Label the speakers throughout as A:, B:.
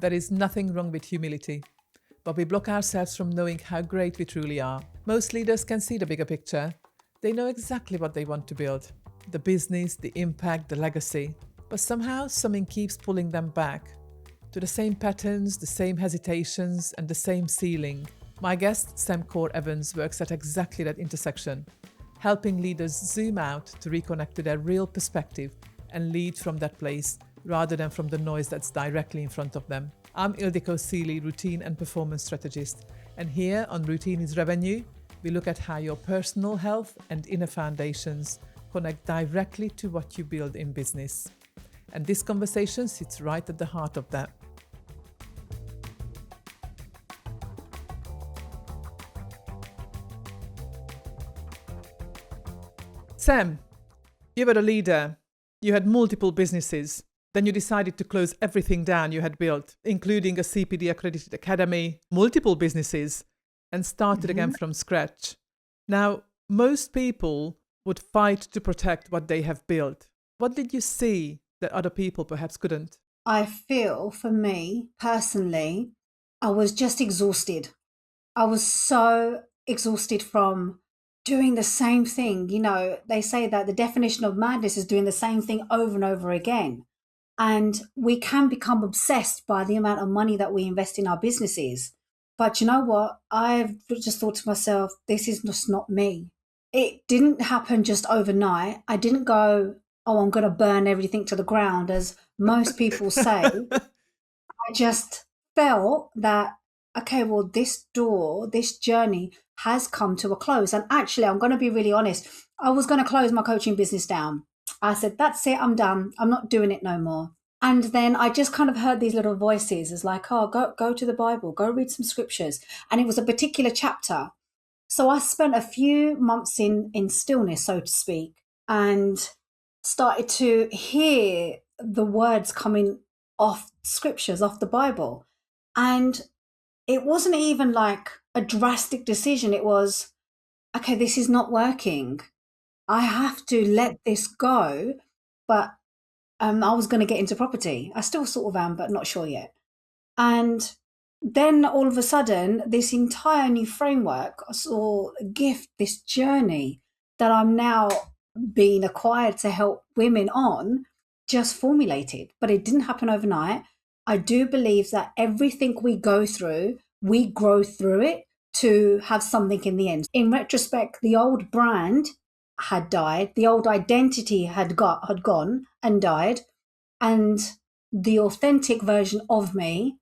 A: There is nothing wrong with humility, but we block ourselves from knowing how great we truly are. Most leaders can see the bigger picture. They know exactly what they want to build: the business, the impact, the legacy. But somehow something keeps pulling them back to the same patterns, the same hesitations, and the same ceiling. My guest, Sam Kaur Evans, works at exactly that intersection, helping leaders zoom out to reconnect to their real perspective and lead from that place rather than from the noise that's directly in front of them. I'm Ildiko Seeley, routine and performance strategist, and here on Routine is Revenue, we look at how your personal health and inner foundations connect directly to what you build in business. And this conversation sits right at the heart of that. Sam, you were a leader. You had multiple businesses. Then you decided to close everything down you had built, including a CPD accredited academy, multiple businesses, and started again from scratch. Now, most people would fight to protect what they have built. What did you see that other people perhaps couldn't?
B: I feel for me personally, I was just exhausted. I was so exhausted from doing the same thing. You know, they say that the definition of madness is doing the same thing over and over again. And we can become obsessed by the amount of money that we invest in our businesses. But you know what? I've just thought to myself, this is just not me. It didn't happen just overnight. I didn't go, oh, I'm going to burn everything to the ground, as most people say. I just felt that, okay, well, this journey has come to a close. And actually, I'm going to be really honest. I was going to close my coaching business down. I said, that's it, I'm done. I'm not doing it no more. And then I just kind of heard these little voices as like, oh, go to the Bible, go read some scriptures. And it was a particular chapter. So I spent a few months in stillness, so to speak, and started to hear the words coming off scriptures, off the Bible. And it wasn't even like a drastic decision. It was, okay, this is not working. I have to let this go. But I was going to get into property. I still sort of am, but not sure yet. And then all of a sudden, this entire new framework, or gift, this journey that I'm now being acquired to help women on, just formulated. But it didn't happen overnight. I do believe that everything we go through, we grow through it to have something in the end. In retrospect, the old brand had died, the old identity had gone and died, and the authentic version of me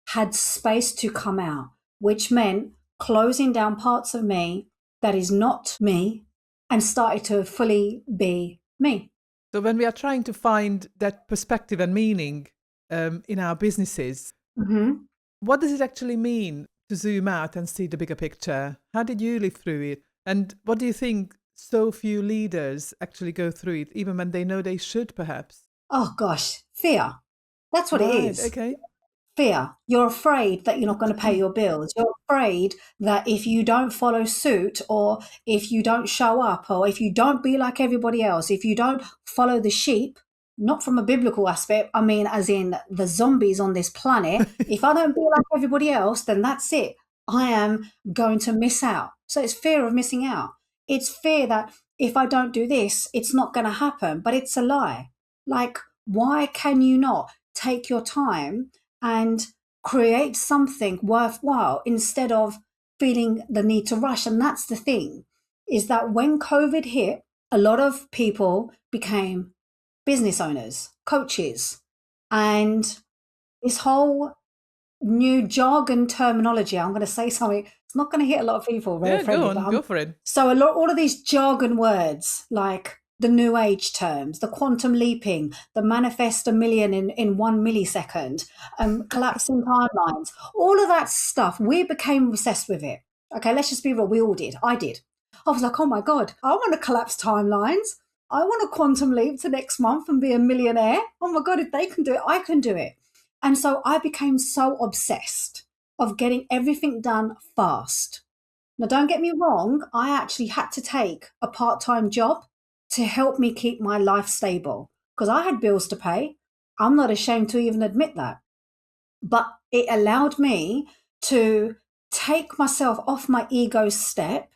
B: had space to come out, which meant closing down parts of me that is not me and started to fully be me.
A: So when we are trying to find that perspective and meaning in our businesses, what does it actually mean to zoom out and see the bigger picture? How did you live through it? And what do you think so few leaders actually go through it, even when they know they should, perhaps?
B: Oh gosh, fear. That's what it
A: Right,
B: is.
A: okay.
B: Fear. You're afraid that you're not going to pay your bills. You're afraid that if you don't follow suit, or if you don't show up, or if you don't be like everybody else, if you don't follow the sheep, not from a biblical aspect, I mean, as in the zombies on this planet, if I don't be like everybody else, then that's it. I am going to miss out. So it's fear of missing out. It's fear that if I don't do this, it's not going to happen. But it's a lie. Like, why can you not take your time and create something worthwhile instead of feeling the need to rush? And that's the thing, is that when COVID hit, a lot of people became business owners, coaches, and this whole new jargon terminology, I'm going to say something, it's not going to hit a lot of people very
A: Yeah, go
B: friendly,
A: on,
B: but
A: go for it.
B: so all of these jargon words like the new age terms, the quantum leaping, the manifest a million in 1 millisecond, collapsing timelines, all of that stuff, we became obsessed with it. Okay, let's just be real. We all did. I did. I was like, oh my God, I want to collapse timelines. I want to quantum leap to next month and be a millionaire. Oh my God, if they can do it, I can do it. And so I became so obsessed of getting everything done fast. Now, don't get me wrong, I actually had to take a part-time job to help me keep my life stable because I had bills to pay. I'm not ashamed to even admit that. But it allowed me to take myself off my ego step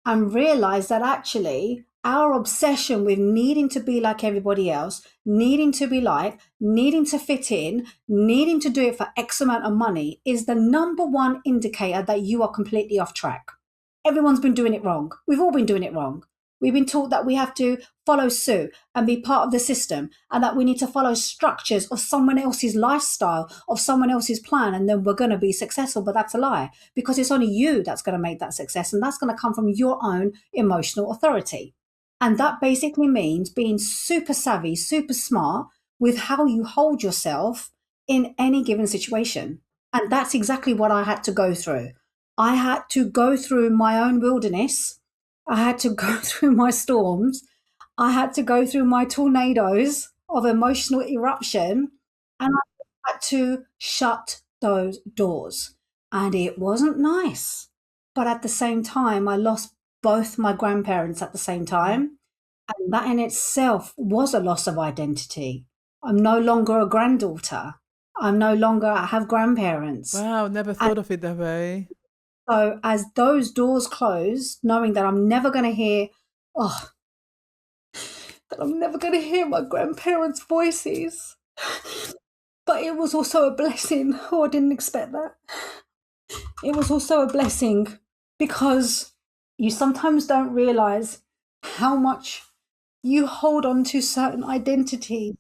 B: and realize that actually our obsession with needing to be like everybody else, needing to be like, needing to fit in, needing to do it for X amount of money is the number one indicator that you are completely off track. Everyone's been doing it wrong. We've all been doing it wrong. We've been taught that we have to follow suit and be part of the system, and that we need to follow structures of someone else's lifestyle, of someone else's plan, and then we're going to be successful. But that's a lie, because it's only you that's going to make that success, and that's going to come from your own emotional authority. And that basically means being super savvy, super smart with how you hold yourself in any given situation. And that's exactly what I had to go through. I had to go through my own wilderness. I had to go through my storms. I had to go through my tornadoes of emotional eruption, and I had to shut those doors. And it wasn't nice. But at the same time, I lost both my grandparents at the same time. And that in itself was a loss of identity. I'm no longer a granddaughter. I have grandparents.
A: Wow, never
B: And
A: thought of it that way.
B: so as those doors closed, knowing that I'm never going to hear, oh, that I'm never going to hear my grandparents' voices. But it was also a blessing. Oh, I didn't expect that. It was also a blessing because you sometimes don't realize how much you hold on to certain identities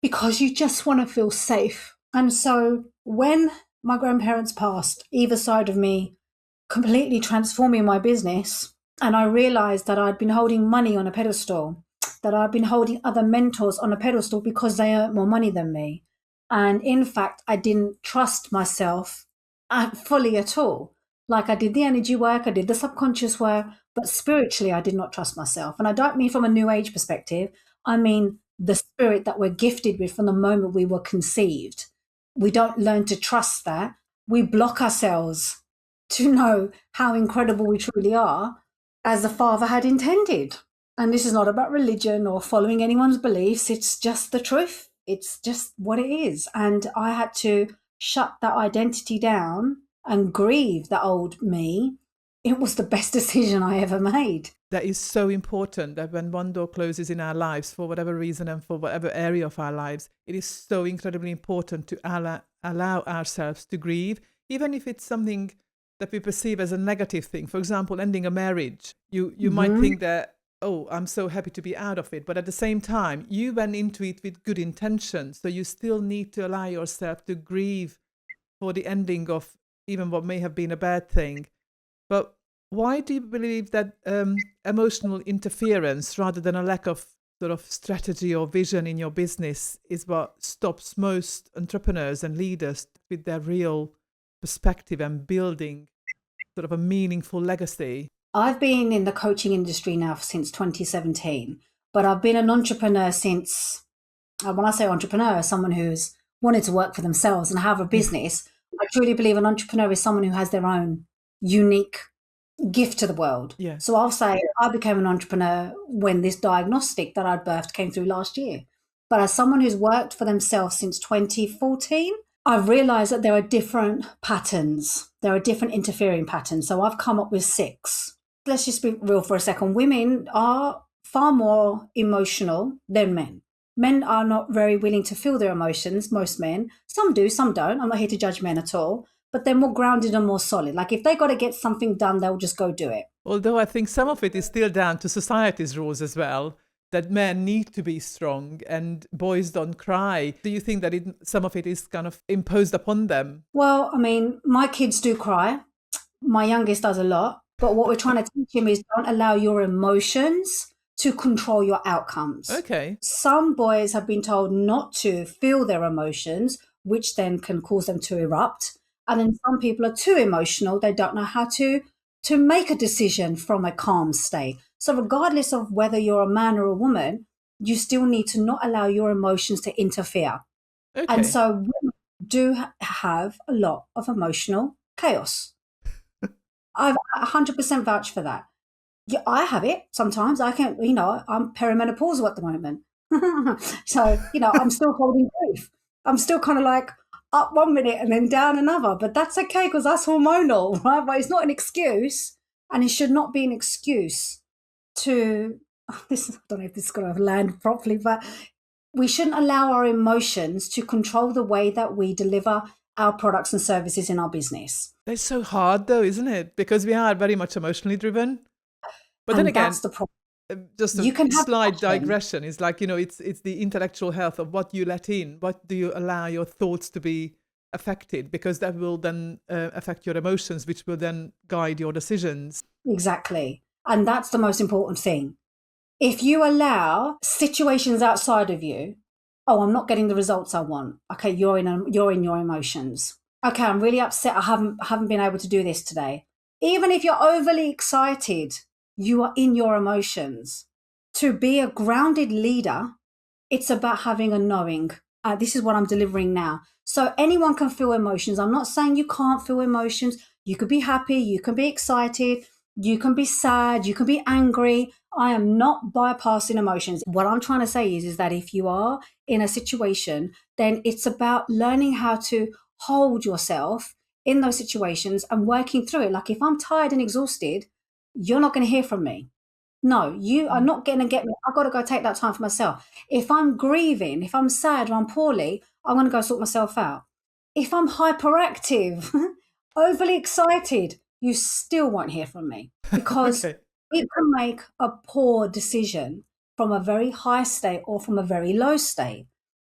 B: because you just want to feel safe. And so when my grandparents passed, either side of me, completely transforming my business, and I realized that I'd been holding money on a pedestal, that I'd been holding other mentors on a pedestal because they earned more money than me. And in fact, I didn't trust myself fully at all. Like, I did the energy work, I did the subconscious work, but spiritually, I did not trust myself. And I don't mean from a new age perspective, I mean the spirit that we're gifted with from the moment we were conceived. We don't learn to trust that. We block ourselves to know how incredible we truly are as the Father had intended. And this is not about religion or following anyone's beliefs. It's just the truth. It's just what it is. And I had to shut that identity down and grieve the old me. It was the best decision I ever made.
A: That is so important, that when one door closes in our lives for whatever reason and for whatever area of our lives, it is so incredibly important to allow ourselves to grieve, even if it's something that we perceive as a negative thing. For example, ending a marriage. You might think that, oh, I'm so happy to be out of it. But at the same time, you went into it with good intentions. So you still need to allow yourself to grieve for the ending of even what may have been a bad thing. But why do you believe that emotional interference rather than a lack of sort of strategy or vision in your business is what stops most entrepreneurs and leaders with their real perspective and building sort of a meaningful legacy?
B: I've been in the coaching industry now since 2017, but I've been an entrepreneur since, when I say entrepreneur, someone who's wanted to work for themselves and have a business. I truly believe an entrepreneur is someone who has their own unique gift to the world.
A: Yeah.
B: So I'll say I became an entrepreneur when this diagnostic that I'd birthed came through last year. But as someone who's worked for themselves since 2014, I've realized that there are different patterns. There are different interfering patterns. So I've come up with 6. Let's just be real for a second. Women are far more emotional than men. Men are not very willing to feel their emotions, most men. Some do, some don't. I'm not here to judge men at all. But they're more grounded and more solid. Like, if they got to get something done, they'll just go do it.
A: Although I think some of it is still down to society's rules as well, that men need to be strong and boys don't cry. Do you think that some of it is kind of imposed upon them?
B: Well, I mean, my kids do cry. My youngest does a lot. But what we're trying to teach him is don't allow your emotions to control your outcomes.
A: Okay.
B: Some boys have been told not to feel their emotions, which then can cause them to erupt. And then some people are too emotional. They don't know how to make a decision from a calm state. So regardless of whether you're a man or a woman, you still need to not allow your emotions to interfere.
A: Okay.
B: And so women do have a lot of emotional chaos. I've 100% vouch for that. Yeah, I have it sometimes. I can, I'm perimenopausal at the moment. So, I'm still holding grief. I'm still kind of like, up one minute and then down another. But that's okay because that's hormonal, right? But it's not an excuse, and it should not be an excuse to this. I don't know if this is going to land properly, but we shouldn't allow our emotions to control the way that we deliver our products and services in our business.
A: It's so hard though, isn't it? Because we are very much emotionally driven. But then
B: And
A: again,
B: that's the problem.
A: just
B: You
A: a
B: can have
A: slight
B: passion.
A: digression is like, it's the intellectual health of what you let in. What do you allow your thoughts to be affected? Because that will then affect your emotions, which will then guide your decisions.
B: Exactly. And that's the most important thing. If you allow situations outside of you, oh, I'm not getting the results I want. Okay, you're in your emotions. Okay, I'm really upset. I haven't been able to do this today. Even if you're overly excited, you are in your emotions. To be a grounded leader, it's about having a knowing. This is what I'm delivering now. So anyone can feel emotions. I'm not saying you can't feel emotions. You could be happy, you can be excited, you can be sad, you can be angry. I am not bypassing emotions. What I'm trying to say is that if you are in a situation, then it's about learning how to hold yourself in those situations and working through it. Like if I'm tired and exhausted, you're not going to hear from me. No, you are not going to get me. I've got to go take that time for myself. If I'm grieving, if I'm sad or I'm poorly, I'm going to go sort myself out. If I'm hyperactive, overly excited, you still won't hear from me because
A: Okay.
B: it can make a poor decision from a very high state or from a very low state.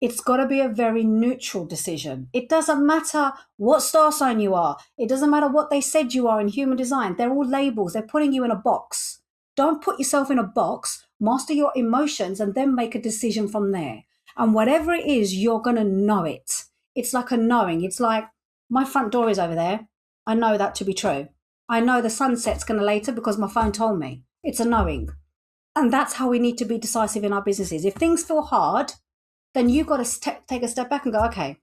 B: It's got to be a very neutral decision. It doesn't matter what star sign you are. It doesn't matter what they said you are in human design. They're all labels. They're putting you in a box. Don't put yourself in a box. Master your emotions and then make a decision from there. And whatever it is, you're going to know it. It's like a knowing. It's like my front door is over there. I know that to be true. I know the sunset's going to later because my phone told me. It's a knowing. And that's how we need to be decisive in our businesses. If things feel hard, then you've got to take a step back and go, okay,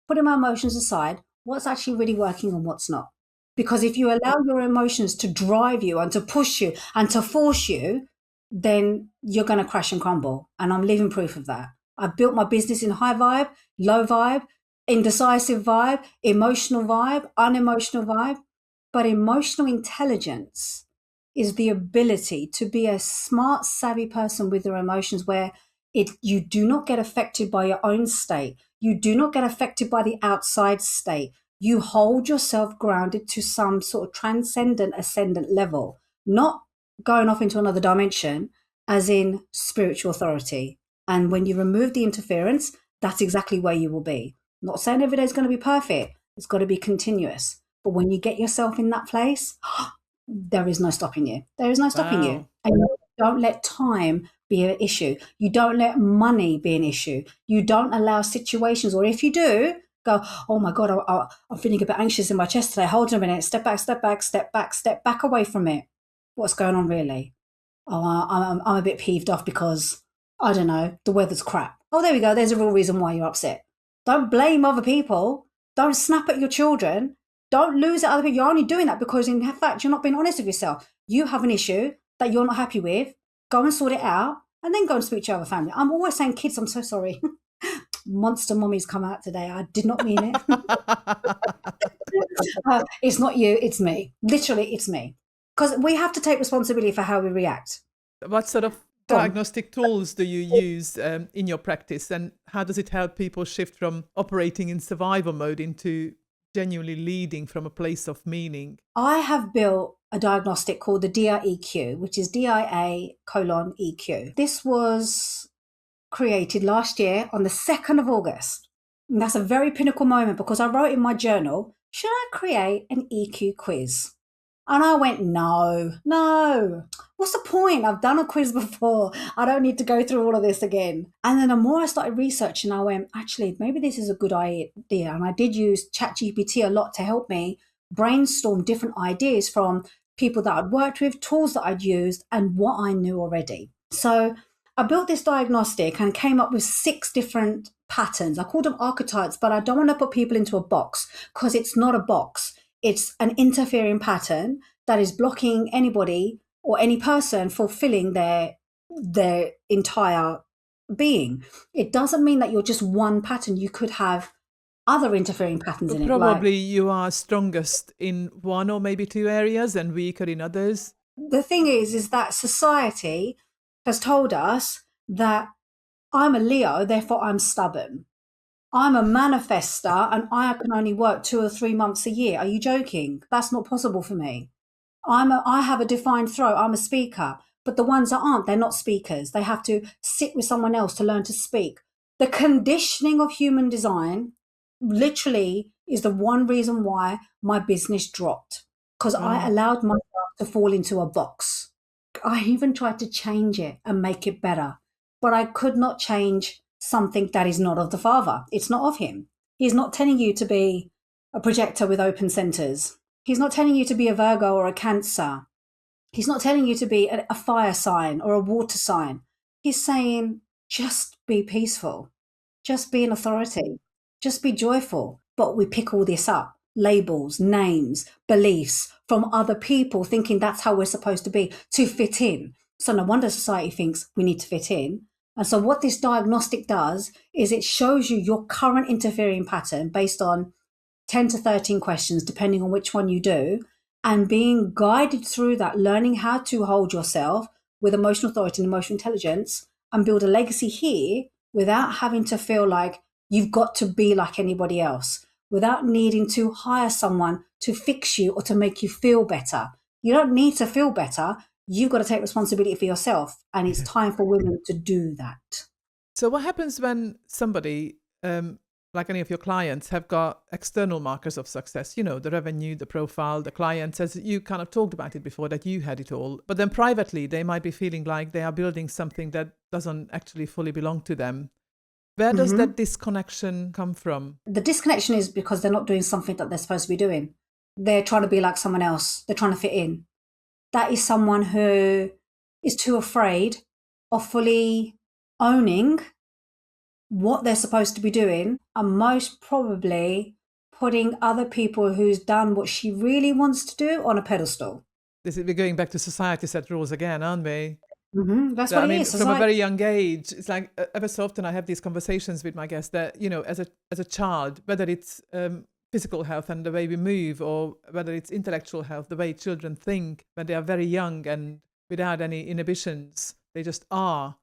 B: putting my emotions aside, what's actually really working and what's not? Because if you allow your emotions to drive you and to push you and to force you, then you're going to crash and crumble. And I'm living proof of that. I've built my business in high vibe, low vibe, indecisive vibe, emotional vibe, unemotional vibe. But emotional intelligence is the ability to be a smart, savvy person with your emotions where you do not get affected by your own state. You do not get affected by the outside state. You hold yourself grounded to some sort of transcendent, ascendant level, not going off into another dimension, as in spiritual authority. And when you remove the interference, that's exactly where you will be. I'm not saying every day is going to be perfect. It's got to be continuous. But when you get yourself in that place, there is no stopping you. There is no stopping you.
A: Wow.
B: And you don't let time be an issue. You don't let money be an issue. You don't allow situations, or if you do, go, oh my God, I'm feeling a bit anxious in my chest today. Hold on a minute. Step back, step back, step back, step back away from it. What's going on really? Oh, I'm a bit peeved off because, I don't know, the weather's crap. Oh, there we go. There's a real reason why you're upset. Don't blame other people. Don't snap at your children. Don't lose at other people. You're only doing that because, in fact, you're not being honest with yourself. You have an issue that you're not happy with. Go and sort it out and then go and speak to your other family. I'm always saying, kids, I'm so sorry. Monster mommy's come out today. I did not mean it. It's not you, it's me. Literally, it's me. Because we have to take responsibility for how we react.
A: What sort of
B: Go on.
A: diagnostic tools do you use in your practice, and how does it help people shift from operating in survival mode into genuinely leading from a place of meaning?
B: I have built a diagnostic called the DIEQ, which is DIA:EQ. This was created last year on the 2nd of August. And that's a very pinnacle moment because I wrote in my journal, should I create an EQ quiz? And I went, no. What's the point? I've done a quiz before. I don't need to go through all of this again. And then the more I started researching, I went, actually, maybe this is a good idea. And I did use ChatGPT a lot to help me brainstorm different ideas from people that I'd worked with, tools that I'd used, and what I knew already. So I built this diagnostic and came up with 6 different patterns. I called them archetypes, but I don't want to put people into a box because it's not a box. It's an interfering pattern that is blocking anybody or any person fulfilling their entire being. It doesn't mean that you're just one pattern. You could have other interfering patterns in it. Like,
A: Probably you are strongest in one or maybe two areas and weaker in others.
B: the thing is that society has told us that I'm a Leo, therefore I'm stubborn. I'm a manifester and I can only work 2 or 3 months a year. Are you joking? That's not possible for me. I have a defined throat. I'm a speaker. But the ones that aren't, they're not speakers. They have to sit with someone else to learn to speak. The conditioning of human design literally is the one reason why my business dropped, because I
A: Wow.
B: allowed myself to fall into a box. I even tried to change it and make it better, but I could not change something that is not of the father. It's not of him. He's not telling you to be a projector with open centers. He's not telling you to be a Virgo or a Cancer. He's not telling you to be a fire sign or a water sign. He's saying, just be peaceful. Just be an authority. Just be joyful. But we pick all this up, labels, names, beliefs from other people, thinking that's how we're supposed to be to fit in. So no wonder society thinks we need to fit in. And so what this diagnostic does is it shows you your current interfering pattern based on 10 to 13 questions, depending on which one you do, and being guided through that, learning how to hold yourself with emotional authority and emotional intelligence and build a legacy here without having to feel like you've got to be like anybody else, without needing to hire someone to fix you or to make you feel better. You don't need to feel better. You've got to take responsibility for yourself. And it's time for women to do that.
A: So what happens when somebody, like any of your clients, have got external markers of success, the revenue, the profile, the clients, as you kind of talked about it before, that you had it all. But then privately, they might be feeling like they are building something that doesn't actually fully belong to them. Where does that disconnection come from?
B: The disconnection is because they're not doing something that they're supposed to be doing. They're trying to be like someone else. They're trying to fit in. That is someone who is too afraid of fully owning what they're supposed to be doing, and most probably putting other people who's done what she really wants to do on a pedestal.
A: We're going back to society set rules again, aren't we?
B: That's
A: So,
B: what
A: I
B: it
A: mean,
B: is.
A: from a very young age, it's like ever so often I have these conversations with my guests that, as a child, whether it's physical health and the way we move, or whether it's intellectual health, the way children think when they are very young and without any inhibitions, they just are.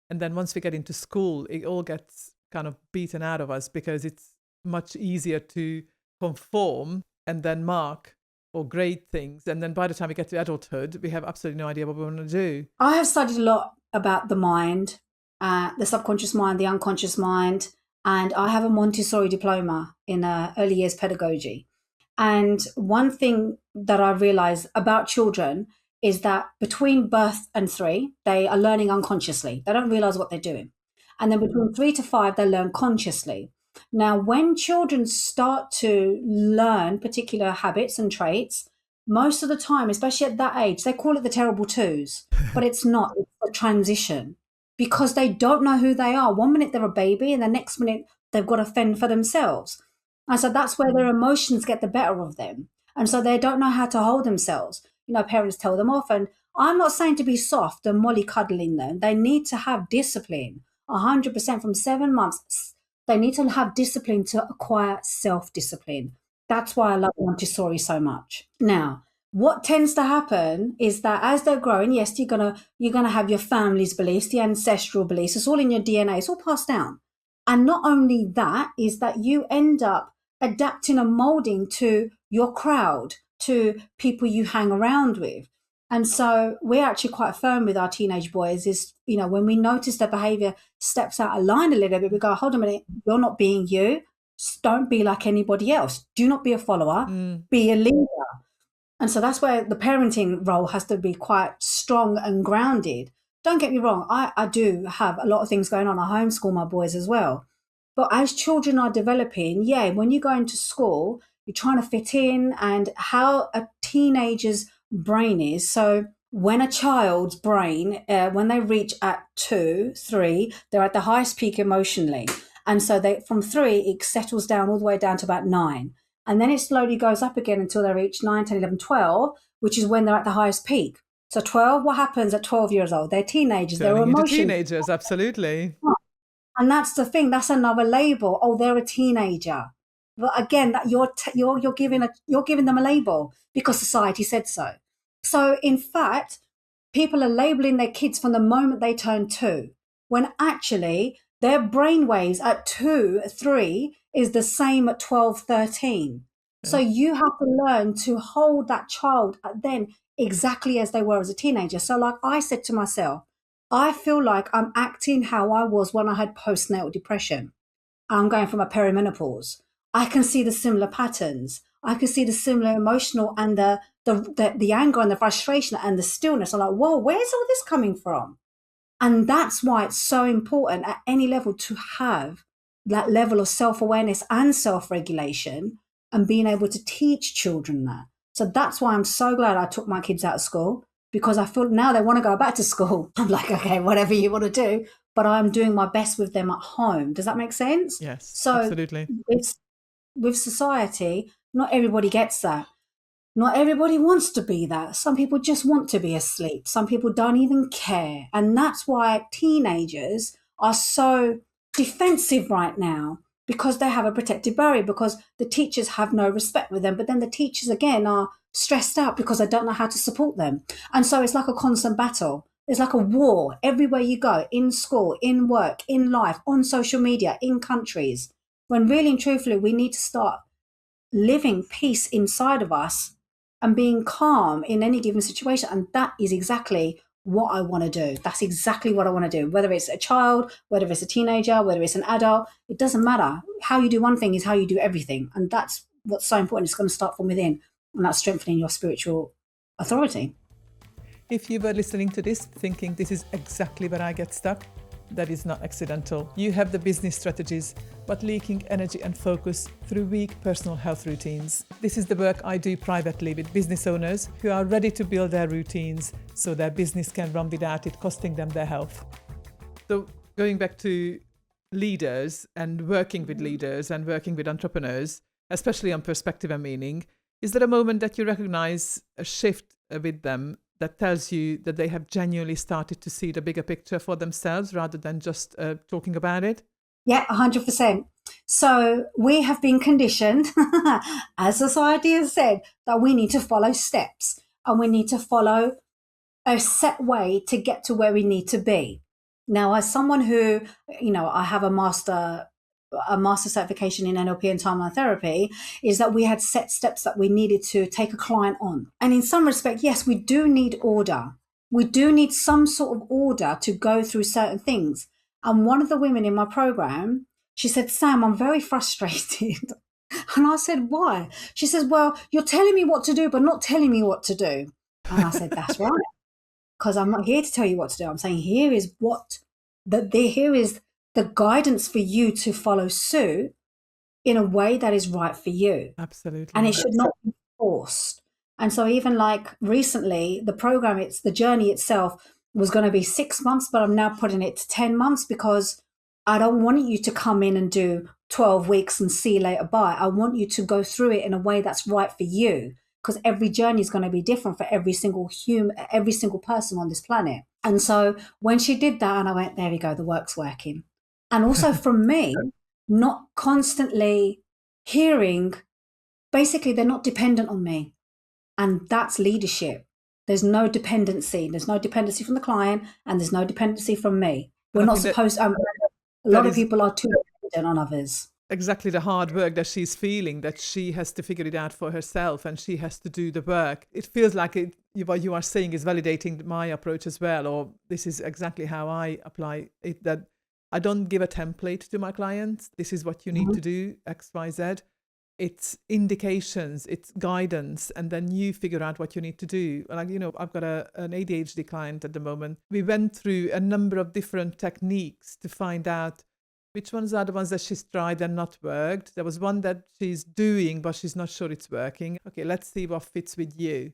A: And then once we get into school, it all gets kind of beaten out of us because it's much easier to conform and then mark or grade things. And then by the time we get to adulthood, we have absolutely no idea what we want to do.
B: I have studied a lot about the mind, the subconscious mind, the unconscious mind, and I have a Montessori diploma in early years pedagogy. And one thing that I realized about children is that between birth and 3, they are learning unconsciously. They don't realize what they're doing. And then between 3 to 5, they learn consciously. Now, when children start to learn particular habits and traits, most of the time, especially at that age, they call it the terrible twos, but it's not. It's a transition because they don't know who they are. 1 minute they're a baby, and the next minute they've got to fend for themselves. And so that's where their emotions get the better of them. And so they don't know how to hold themselves. Parents tell them off. And I'm not saying to be soft and mollycoddling them. They need to have discipline 100% from 7 months. They need to have discipline to acquire self-discipline. That's why I love Montessori so much. Now, what tends to happen is that as they're growing, yes, you're gonna have your family's beliefs, the ancestral beliefs. It's all in your DNA. It's all passed down. And not only that, is that you end up adapting and molding to your crowd, to people you hang around with. And so we're actually quite firm with our teenage boys is, when we notice their behavior steps out of line a little bit, we go, hold on a minute, you're not being you. Don't be like anybody else. Do not be a follower, be a leader. And so that's where the parenting role has to be quite strong and grounded. Don't get me wrong, I do have a lot of things going on. I homeschool my boys as well. But as children are developing, when you go into school, you're trying to fit in, and how a teenager's brain is. So when a child's brain, when they reach at 2, 3, they're at the highest peak emotionally. And so from 3, it settles down all the way down to about 9. And then it slowly goes up again until they reach 9, 10, 11, 12, which is when they're at the highest peak. So 12, what happens at 12 years old? They're teenagers. They're emotions.
A: Teenagers, absolutely.
B: And that's the thing. That's another label. Oh, they're a teenager. But again, that you're giving them a label because society said so. So in fact, people are labeling their kids from the moment they turn 2, when actually their brain waves at 2, 3 is the same at 12, 13. So
A: Okay.
B: you have to learn to hold that child then exactly as they were as a teenager. So like I said to myself, I feel like I'm acting how I was when I had postnatal depression. I'm going from a perimenopause. I can see the similar patterns. I can see the similar emotional and the anger and the frustration and the stillness. I'm like, whoa, where's all this coming from? And that's why it's so important at any level to have that level of self-awareness and self-regulation and being able to teach children that. So that's why I'm so glad I took my kids out of school, because I feel now they want to go back to school. I'm like, okay, whatever you want to do, but I'm doing my best with them at home. Does that make sense?
A: Yes,
B: So
A: absolutely.
B: it's with society, not everybody gets that. Not everybody wants to be that. Some people just want to be asleep. Some people don't even care. And that's why teenagers are so defensive right now, because they have a protective barrier, because the teachers have no respect with them. But then the teachers, again, are stressed out because they don't know how to support them. And so it's like a constant battle. It's like a war everywhere you go, in school, in work, in life, on social media, in countries. When really and truthfully, we need to start living peace inside of us and being calm in any given situation. And that is exactly what I want to do. That's exactly what I want to do. Whether it's a child, whether it's a teenager, whether it's an adult, it doesn't matter. How you do one thing is how you do everything. And that's what's so important. It's going to start from within, and that's strengthening your spiritual authority.
A: If you were listening to this thinking this is exactly where I get stuck, that is not accidental. You have the business strategies, but leaking energy and focus through weak personal health routines. This is the work I do privately with business owners who are ready to build their routines so their business can run without it costing them their health. So going back to leaders and working with leaders and working with entrepreneurs, especially on perspective and meaning, is there a moment that you recognize a shift with them that tells you that they have genuinely started to see the bigger picture for themselves rather than just talking about it?
B: Yeah, 100%. So we have been conditioned, as society has said, that we need to follow steps and we need to follow a set way to get to where we need to be. Now, as someone who, I have a master certification in NLP and timeline therapy, is that we had set steps that we needed to take a client on. And in some respect, yes, we do need order. We do need some sort of order to go through certain things. And one of the women in my program, she said, Sam, I'm very frustrated. And I said, why? She says, well, you're telling me what to do, but not telling me what to do. And I said, that's right. Because I'm not here to tell you what to do. I'm saying here is here is the guidance for you to follow suit in a way that is right for you.
A: Absolutely.
B: And it should not be forced. And so even like recently, the journey itself was going to be 6 months, but I'm now putting it to 10 months because I don't want you to come in and do 12 weeks and see you later, bye. I want you to go through it in a way that's right for you, because every journey is going to be different for every single person on this planet. And so when she did that, and I went, there we go, the work's working. And also from me, not constantly hearing, basically, they're not dependent on me. And that's leadership. There's no dependency. There's no dependency from the client, and there's no dependency from me. We're not supposed to. A lot of people are too dependent on others.
A: Exactly the hard work that she's feeling, that she has to figure it out for herself and she has to do the work. It feels like what you are saying is validating my approach as well, or this is exactly how I apply it, that I don't give a template to my clients. This is what you need to do, X, Y, Z. It's indications, it's guidance, and then you figure out what you need to do. Like, I've got an ADHD client at the moment. We went through a number of different techniques to find out which ones are the ones that she's tried and not worked. There was one that she's doing, but she's not sure it's working. Okay, let's see what fits with you.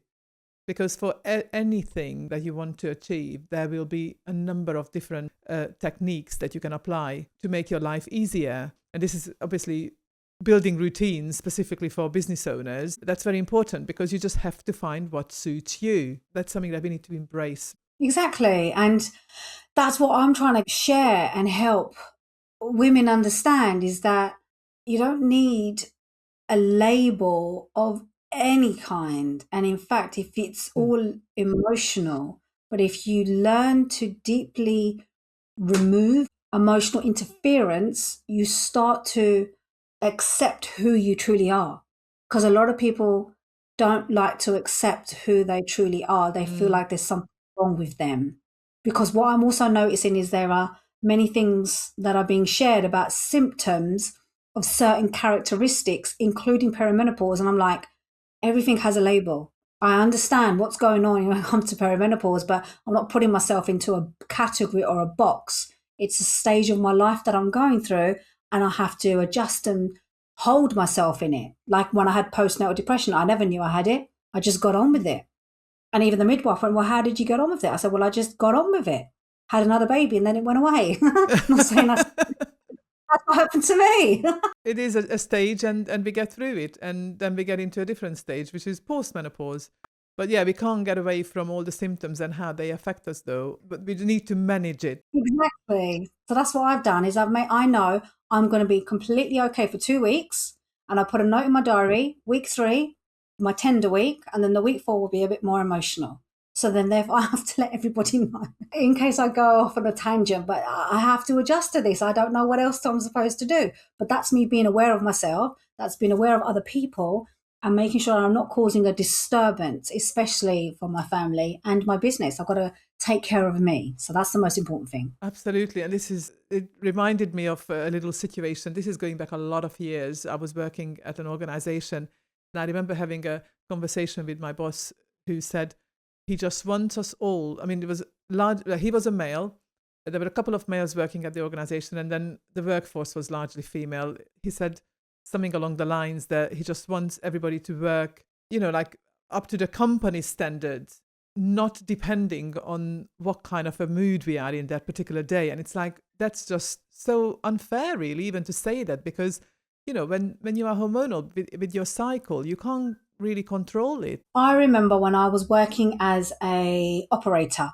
A: Because for anything that you want to achieve, there will be a number of different techniques that you can apply to make your life easier. And this is obviously building routines specifically for business owners. That's very important because you just have to find what suits you. That's something that we need to embrace.
B: Exactly. And that's what I'm trying to share and help women understand, is that you don't need a label of any kind. And in fact, if it's all emotional, but if you learn to deeply remove emotional interference, you start to accept who you truly are. Because a lot of people don't like to accept who they truly are. They feel like there's something wrong with them. Because what I'm also noticing is there are many things that are being shared about symptoms of certain characteristics, including perimenopause. And I'm like, everything has a label. I understand what's going on when it comes to perimenopause, but I'm not putting myself into a category or a box. It's a stage of my life that I'm going through, and I have to adjust and hold myself in it. Like when I had postnatal depression, I never knew I had it. I just got on with it. And even the midwife went, well, how did you get on with it? I said, well, I just got on with it. Had another baby and then it went away. I'm not saying that's what happened to me.
A: It is a stage, and we get through it, and then we get into a different stage, which is postmenopause. But yeah, we can't get away from all the symptoms and how they affect us, though. But we need to manage it.
B: Exactly. So that's what I've done is I know I'm going to be completely okay for 2 weeks, and I put a note in my diary, week 3, my tender week, and then the week 4 will be a bit more emotional. So then therefore I have to let everybody know in case I go off on a tangent, but I have to adjust to this. I don't know what else I'm supposed to do. But that's me being aware of myself, that's being aware of other people, and making sure I'm not causing a disturbance, especially for my family and my business. I've got to take care of me. So that's the most important thing.
A: Absolutely. And it reminded me of a little situation. This is going back a lot of years. I was working at an organization, and I remember having a conversation with my boss who said he just wants us all. I mean, it was large, he was a male. There were a couple of males working at the organization, and then the workforce was largely female. He said something along the lines that he just wants everybody to work, like up to the company standards, not depending on what kind of a mood we are in that particular day. And it's like, that's just so unfair, really, even to say that, because, when you are hormonal with your cycle, you can't really control it.
B: I remember when I was working as a operator,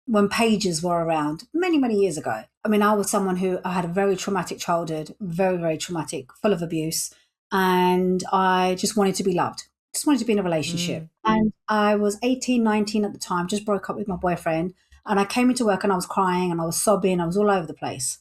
B: when pages were around many, many years ago. I mean, I was someone who I had a very traumatic childhood, very, very traumatic, full of abuse. And I just wanted to be loved, just wanted to be in a relationship. And I was 18, 19 at the time, just broke up with my boyfriend. And I came into work and I was crying and I was sobbing. I was all over the place.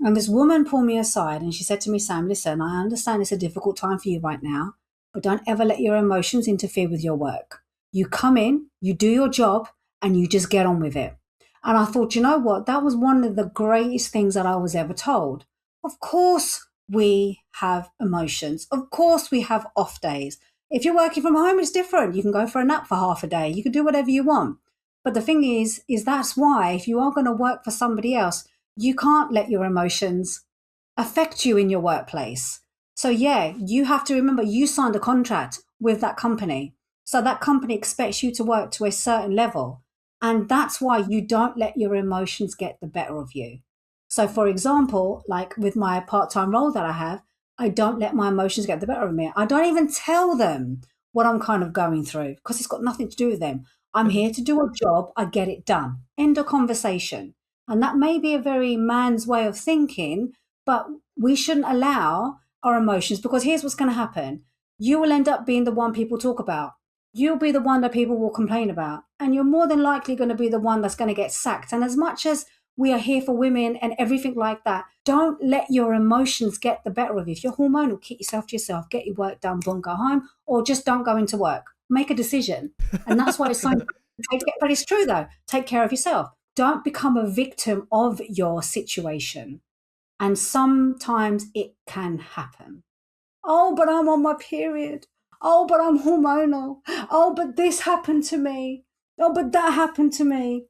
B: And this woman pulled me aside and she said to me, Sam, listen, I understand it's a difficult time for you right now, but don't ever let your emotions interfere with your work. You come in, you do your job, and you just get on with it. And I thought, you know what? That was one of the greatest things that I was ever told. Of course, we have emotions. Of course, we have off days. If you're working from home, it's different. You can go for a nap for half a day. You can do whatever you want. But the thing is that's why if you are going to work for somebody else, you can't let your emotions affect you in your workplace. So yeah, you have to remember you signed a contract with that company. So that company expects you to work to a certain level. And that's why you don't let your emotions get the better of you. So for example, like with my part-time role that I have, I don't let my emotions get the better of me. I don't even tell them what I'm kind of going through because it's got nothing to do with them. I'm here to do a job. I get it done. End of conversation. And that may be a very man's way of thinking, but we shouldn't allow our emotions because here's what's going to happen. You will end up being the one people talk about. You'll be the one that people will complain about. And you're more than likely going to be the one that's going to get sacked. And as much as we are here for women and everything like that, don't let your emotions get the better of you. If you're hormonal, keep yourself to yourself, get your work done, boom, go home, or just don't go into work. Make a decision. And that's why it's so but it's true though. Take care of yourself. Don't become a victim of your situation. And sometimes it can happen. Oh, but I'm on my period. Oh, but I'm hormonal. Oh, but this happened to me. Oh, but that happened to me.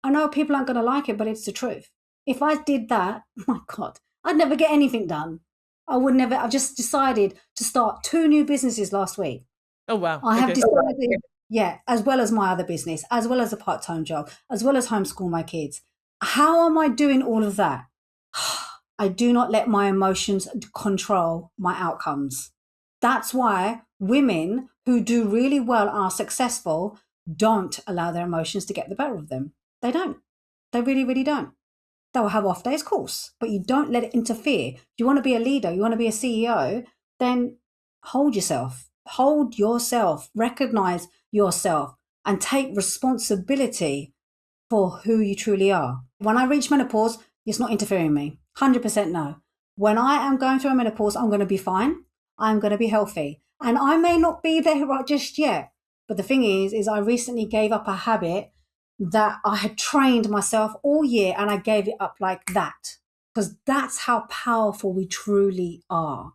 B: I know people aren't going to like it, but it's the truth. If I did that, my God, I'd never get anything done. I would never. I just decided to start 2 new businesses last week.
A: Oh, wow.
B: I have
A: Okay.
B: decided, yeah, as well as my other business, as well as a part-time job, as well as homeschool my kids. How am I doing all of that? I do not let my emotions control my outcomes. That's why women who do really well and are successful don't allow their emotions to get the better of them. They don't. They really, really don't. They'll have off days, of course, but you don't let it interfere. You want to be a leader, you want to be a CEO, then hold yourself, recognize yourself, and take responsibility for who you truly are. When I reach menopause, it's not interfering with me. 100% no. When I am going through a menopause, I'm going to be fine. I'm going to be healthy. And I may not be there right just yet. But the thing is I recently gave up a habit that I had trained myself all year, and I gave it up like that. Because that's how powerful we truly are.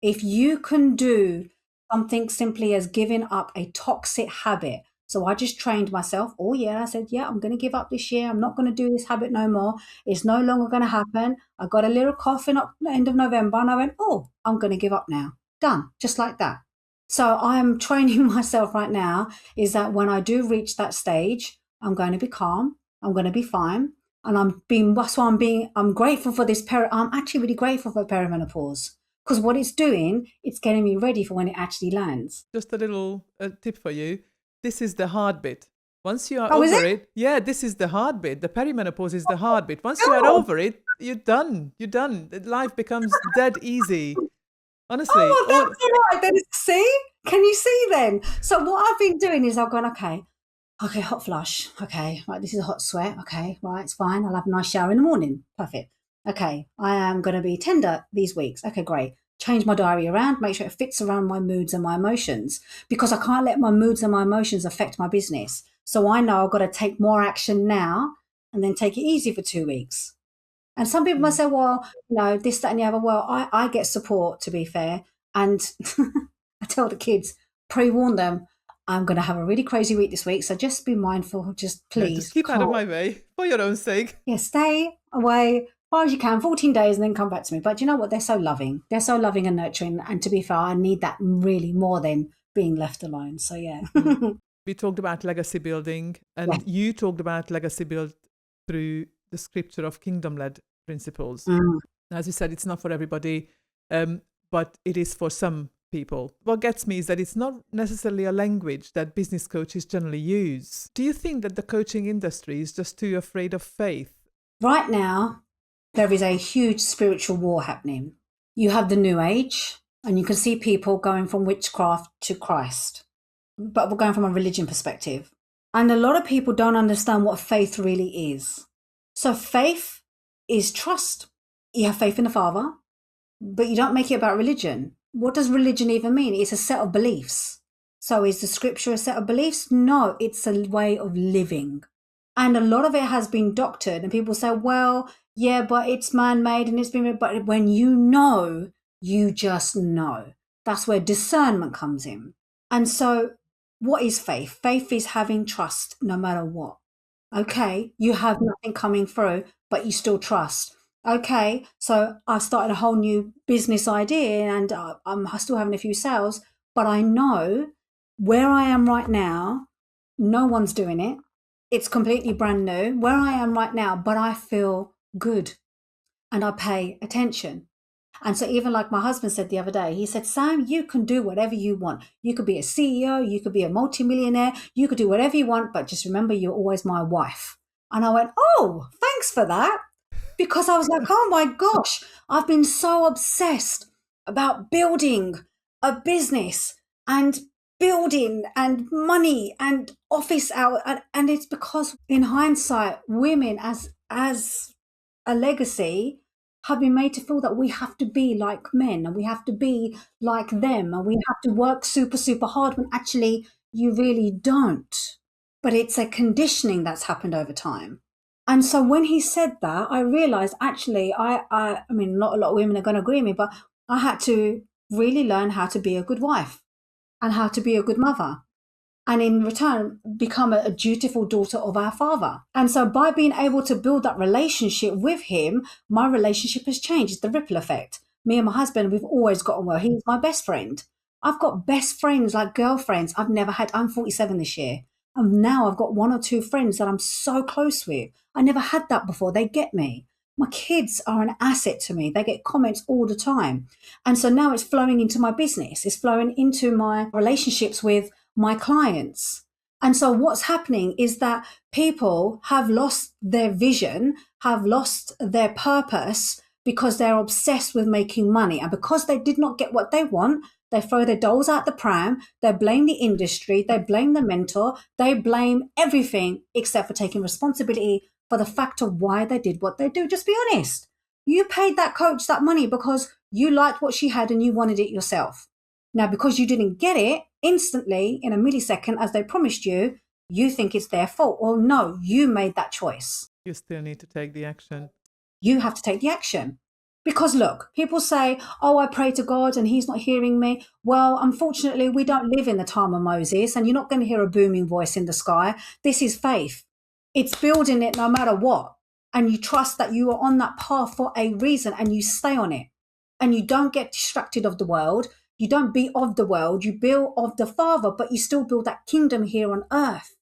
B: If you can do something simply as giving up a toxic habit. So I just trained myself all year. I said, yeah, I'm going to give up this year. I'm not going to do this habit no more. It's no longer going to happen. I got a little cough in the end of November, and I went, oh, I'm going to give up now. Done. Just like that. So I'm training myself right now is that when I do reach that stage, I'm going to be calm. I'm going to be fine. And I'm grateful for this I'm actually really grateful for perimenopause, because what it's doing, it's getting me ready for when it actually lands.
A: Just a little tip for you. This is the hard bit. Once you are
B: Oh, is
A: over
B: it?
A: it, yeah, this is the hard bit. The perimenopause is the hard bit. Once you are
B: God.
A: over it, you're done. You're done. Life becomes dead easy. Honestly,
B: Oh, well, that's all right. Then see? Can you see then? So what I've been doing is I've gone, okay, hot flush. Okay, right, this is a hot sweat. Okay, right, it's fine. I'll have a nice shower in the morning. Perfect. Okay, I am going to be tender these weeks. Okay, great. Change my diary around, make sure it fits around my moods and my emotions, because I can't let my moods and my emotions affect my business. So I know I've got to take more action now and then take it easy for 2 weeks. And some people might say, well, this, that, and the other. Well, I get support, to be fair. And I tell the kids, pre-warn them, I'm going to have a really crazy week this week. So just be mindful. Just
A: yeah, just
B: please,
A: keep out of my way for your own sake.
B: yeah, stay away as far as you can, 14 days, and then come back to me. But you know what? They're so loving. They're so loving and nurturing. And to be fair, I need that really more than being left alone. So yeah.
A: We talked about legacy building, and
B: Yeah.
A: you talked about legacy built through the scripture of kingdom-led principles.
B: Mm.
A: As you said, it's not for everybody, but it is for some people. What gets me is that it's not necessarily a language that business coaches generally use. Do you think that the coaching industry is just too afraid of faith?
B: Right now, there is a huge spiritual war happening. You have the New Age, and you can see people going from witchcraft to Christ, but we're going from a religion perspective. And a lot of people don't understand what faith really is. So faith is trust. You have faith in the Father, but you don't make it about religion. What does religion even mean? It's a set of beliefs. So is the scripture a set of beliefs? No, it's a way of living. And a lot of it has been doctored, and people say, well, yeah, but it's man-made and it's been, but when you just know. That's where discernment comes in. And so what is faith? Faith is having trust no matter what. Okay, you have nothing coming through, but you still trust. Okay, so I started a whole new business idea, and I'm still having a few sales, but I know where I am right now, no one's doing it. It's completely brand new where I am right now, but I feel good and I pay attention. And so even like my husband said the other day, he said, Sam, you can do whatever you want. You could be a CEO, you could be a multimillionaire, you could do whatever you want, but just remember you're always my wife. And I went, oh, thanks for that. Because I was like, oh my gosh, I've been so obsessed about building a business and building and money and office hour. And it's because in hindsight, women as a legacy have been made to feel that we have to be like men and we have to be like them and we have to work super, super hard when actually you really don't. But it's a conditioning that's happened over time. And so when he said that, I realized actually, I mean, not a lot of women are going to agree with me, but I had to really learn how to be a good wife and how to be a good mother. And in return, become a dutiful daughter of our father. And so by being able to build that relationship with him, my relationship has changed. It's the ripple effect. Me and my husband, we've always gotten well. He's my best friend. I've got best friends, like girlfriends I've never had. I'm 47 this year. And now I've got one or two friends that I'm so close with. I never had that before. They get me. My kids are an asset to me. They get comments all the time. And so now it's flowing into my business. It's flowing into my relationships with my clients. And so what's happening is that people have lost their vision, have lost their purpose because they're obsessed with making money. And because they did not get what they want, They throw their dolls out the pram. They blame the industry. They blame the mentor. They blame everything except for taking responsibility for the fact of why they did what they do. Just be honest. You paid that coach that money because you liked what she had and you wanted it yourself. Now, because you didn't get it instantly in a millisecond as they promised you, you think it's their fault. Well, no, you made that choice.
A: You still need to take the action.
B: You have to take the action. Because look, people say, oh, I pray to God and he's not hearing me. Well, unfortunately, we don't live in the time of Moses and you're not going to hear a booming voice in the sky. This is faith. It's building it no matter what. And you trust that you are on that path for a reason and you stay on it. And you don't get distracted of the world. You don't be of the world. You build of the Father, but you still build that kingdom here on earth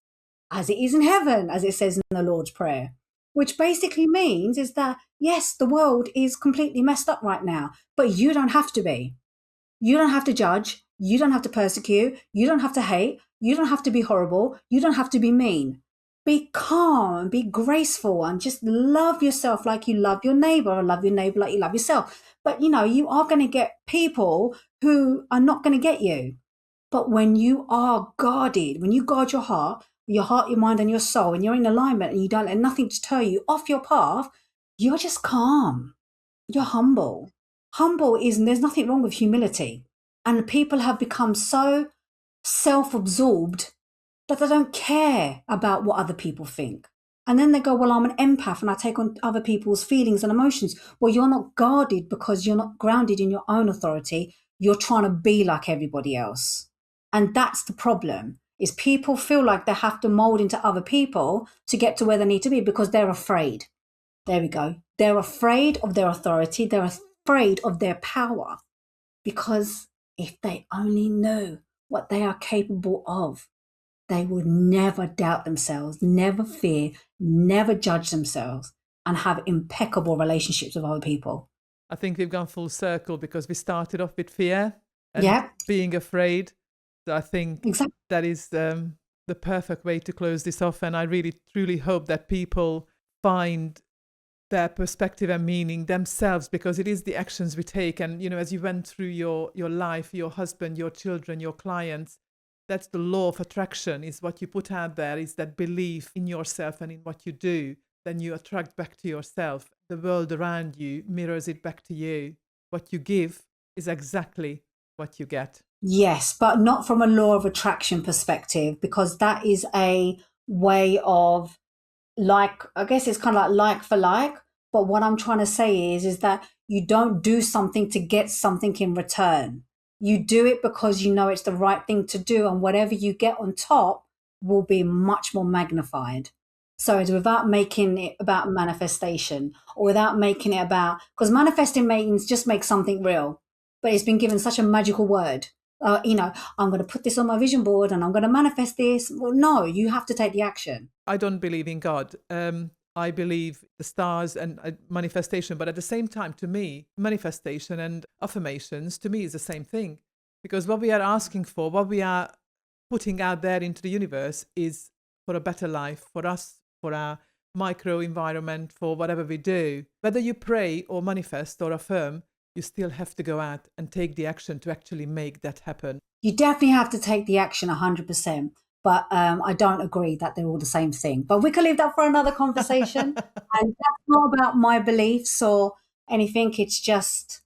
B: as it is in heaven, as it says in the Lord's Prayer. Which basically means is that, yes, the world is completely messed up right now, but you don't have to be. You don't have to judge. You don't have to persecute. You don't have to hate. You don't have to be horrible. You don't have to be mean. Be calm and be graceful and just love yourself like you love your neighbor or love your neighbor like you love yourself. But, you know, you are going to get people who are not going to get you. But when you are guarded, when you guard your heart, your mind and your soul, and you're in alignment and you don't let nothing deter you off your path, you're just calm. You're humble. Humble is, and there's nothing wrong with humility. And people have become so self-absorbed that they don't care about what other people think. And then they go, well, I'm an empath and I take on other people's feelings and emotions. Well, you're not guarded because you're not grounded in your own authority. You're trying to be like everybody else. And that's the problem, is people feel like they have to mold into other people to get to where they need to be because they're afraid. There we go. They're afraid of their authority. They're afraid of their power. Because if they only knew what they are capable of, they would never doubt themselves, never fear, never judge themselves, and have impeccable relationships with other people.
A: I think we've gone full circle because we started off with fear and being afraid. So I think that is the perfect way to close this off. And I really, truly hope that people find their perspective and meaning themselves, because it is the actions we take. And, you know, as you went through your life, your husband, your children, your clients, that's the law of attraction, is what you put out there, is that belief in yourself and in what you do. Then you attract back to yourself. The world around you mirrors it back to you. What you give is exactly what you get.
B: Yes, but not from a law of attraction perspective, because that is a way of, like, I guess it's kind of like for like. But what I'm trying to say is that you don't do something to get something in return. You do it because you know it's the right thing to do, and whatever you get on top will be much more magnified. So it's without making it about manifestation, or without making it about, because manifesting means just make something real, but it's been given such a magical word. You know, I'm going to put this on my vision board and I'm going to manifest this. Well, no, you have to take the action.
A: I don't believe in God. I believe the stars and manifestation, but at the same time, to me, manifestation and affirmations, to me, is the same thing. Because what we are asking for, what we are putting out there into the universe, is for a better life, for us, for our micro environment, for whatever we do. Whether you pray or manifest or affirm, you still have to go out and take the action to actually make that happen.
B: You definitely have to take the action 100%. But I don't agree that they're all the same thing. But we can leave that for another conversation. And that's not about my beliefs or anything. It's just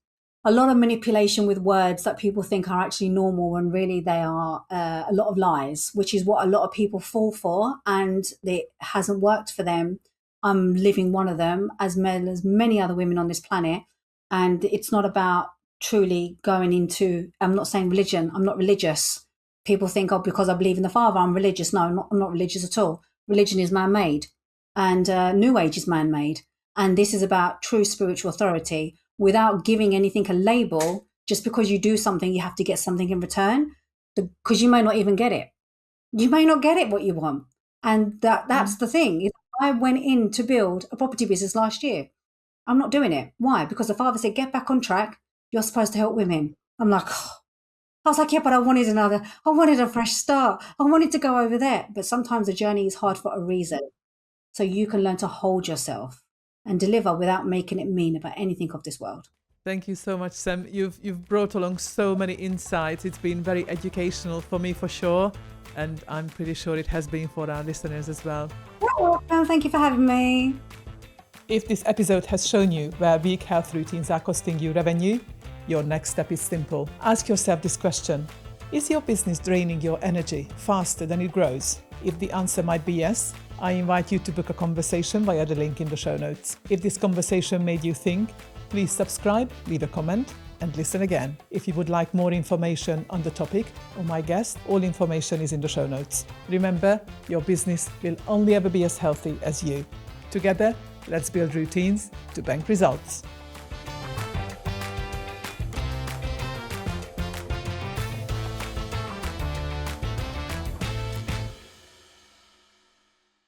B: a lot of manipulation with words that people think are actually normal, when really they are a lot of lies, which is what a lot of people fall for. And it hasn't worked for them. I'm living one of them, as well as many other women on this planet. And it's not about truly going into, I'm not saying religion, I'm not religious. People think, oh, because I believe in the Father, I'm religious. No, I'm not religious at all. Religion is man-made, and New Age is man-made. And this is about true spiritual authority, without giving anything a label. Just because you do something, you have to get something in return, because you may not even get it. You may not get it what you want. And that's the thing. I went in to build a property business last year. I'm not doing it. Why? Because the Father said, get back on track. You're supposed to help women. I'm like, oh. I was like, yeah, but I wanted a fresh start. I wanted to go over there. But sometimes the journey is hard for a reason. So you can learn to hold yourself and deliver without making it mean about anything of this world.
A: Thank you so much, Sam. You've brought along so many insights. It's been very educational for me for sure, and I'm pretty sure it has been for our listeners as well.
B: You're welcome. Thank you for having me.
A: If this episode has shown you where weak health routines are costing you revenue, your next step is simple. Ask yourself this question: is your business draining your energy faster than it grows? If the answer might be yes, I invite you to book a conversation via the link in the show notes. If this conversation made you think, please subscribe, leave a comment, and listen again. If you would like more information on the topic or my guest, all information is in the show notes. Remember, your business will only ever be as healthy as you. Together, let's build routines to bank results.